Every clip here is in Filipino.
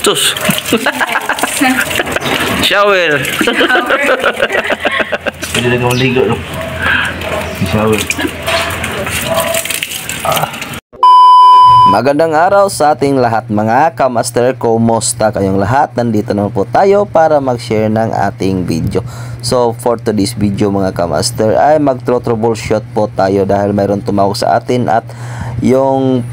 Sus. Shower. Pwede na kang ligo, no? Shower. Magandang araw sa ating lahat mga kamaster. Kumusta kayong lahat? Nandito naman po tayo para mag-share ng ating video. So for today's video mga kamaster ay mag-troubleshoot po tayo dahil mayroon tumawag sa atin at yung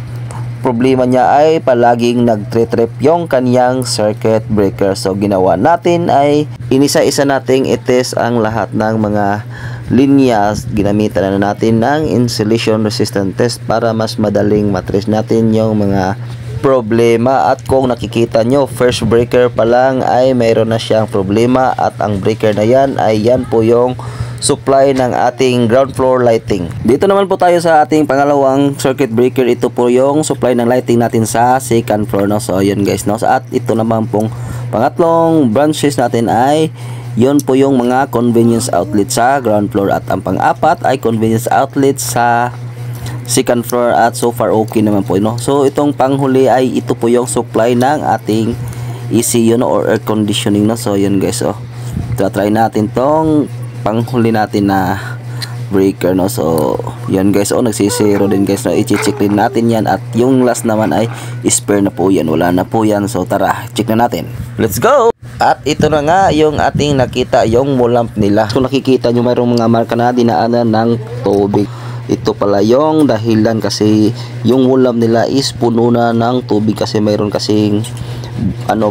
problema niya ay palaging nagtre-trip yung kanyang circuit breaker. So ginawa natin ay inisa-isa nating itest ang lahat ng mga linyas. Ginamitan na natin ng insulation resistant test para mas madaling matrace natin yung mga problema. At kung nakikita nyo, first breaker pa lang ay mayroon na siyang problema at ang breaker na yan ay yan po yung supply ng ating ground floor lighting. Dito naman po tayo sa ating pangalawang circuit breaker. Ito po yung supply ng lighting natin sa second floor, no? So yun guys, no? At ito naman pong pangatlong branches natin ay yun po yung mga convenience outlet sa ground floor at ang pang-apat ay convenience outlet sa second floor at so far okay naman po, no? So itong panghuli ay ito po yung supply ng ating ECU, no, or air conditioning, no? So yun guys, oh. Try natin tong panghuli natin na breaker, no? So yan guys, oh, nagsisiro din guys, no? I-check din natin yan at yung last naman ay spare na po yan, wala na po yan. So tara, check na natin, let's go. At ito na nga yung ating nakita, yung lamp nila. Kung nakikita nyo, mayroong mga marka na dinaanan ng tubig. Ito pala yung dahilan kasi yung lamp nila is puno na ng tubig kasi mayroon kasing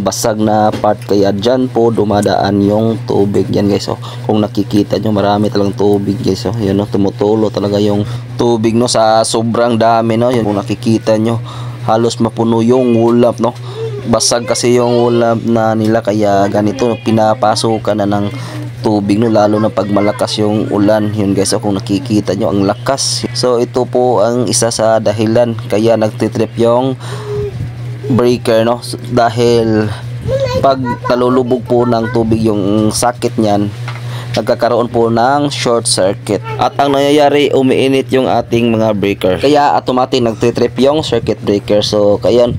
basag na part, kaya dyan po dumadaan yung tubig. Yan guys, oh. Kung nakikita nyo, marami talagang tubig guys, oh. Yan, oh, tumutulo talaga yung tubig, no, sa sobrang dami, no. Yan, kung nakikita nyo, halos mapuno yung lamp, no. Basag kasi yung lamp na nila kaya ganito pinapasukan na ng tubig, no, lalo na pag malakas yung ulan. Yun guys, kung nakikita nyo ang lakas. So ito po ang isa sa dahilan kaya nagtitrip yung breaker, no, dahil pag nalulubog po ng tubig yung sakit niyan, nagkakaroon po ng short circuit at ang nangyayari, umiinit yung ating mga breaker kaya automatic nagtitrip yung circuit breaker. So kaya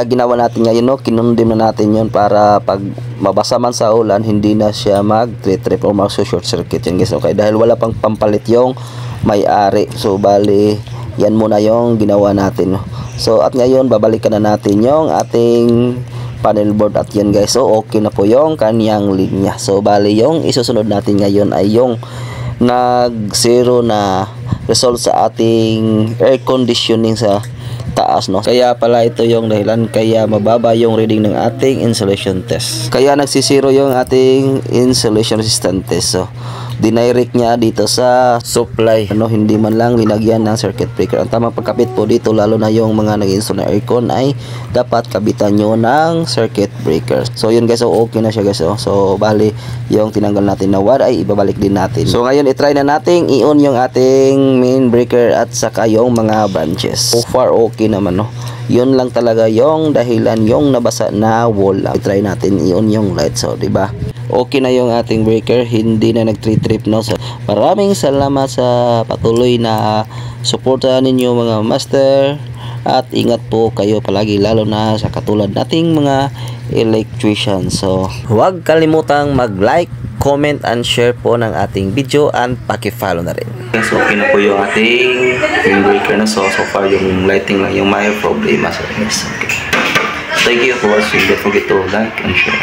ginawa natin ngayon, no, kinundim na natin yun para pag mabasa man sa ulan hindi na siya mag-trip o mag-short circuit. Yan guys, okay, dahil wala pang pampalit yung may-ari. So bali yan muna yung ginawa natin, no? So at ngayon babalikan na natin yung ating panel board at yan guys, so okay na po yung kanyang linya. So bali yung isusunod natin ngayon ay yung nag-zero na result sa ating air conditioning sa taas, no. Kaya pala ito yung dahilan kaya mababa yung reading ng ating insulation test, kaya nagsisiro yung ating insulation resistant test. So dinirect niya dito sa supply, no, hindi man lang linagyan ng circuit breaker. Ang tamang pagkapit po dito, lalo na yung mga nag-install na aircon, ay dapat kabitan nyo ng circuit breaker. So yun guys, so okay na siya guys, oh. So bali yung tinanggal natin na wire ay ibabalik din natin. So ngayon itry na nating i-on yung ating main breaker at saka yung mga branches. So far okay naman, no. Yun lang talaga yung dahilan, yung nabasa na wall. I-try natin i-on yung light. So diba, okay na yung ating breaker, hindi na nag-trip, no. So maraming salamat sa patuloy na suportahan ninyo mga master at ingat po kayo palagi, lalo na sa katulad nating mga electrician. So huwag kalimutang mag-like, comment and share po ng ating video and paki-follow na rin. So okay na po yung ating breaker na. So far yung lighting lang yung may problema. So yes, okay. Thank you for watching. Don't forget to like and share.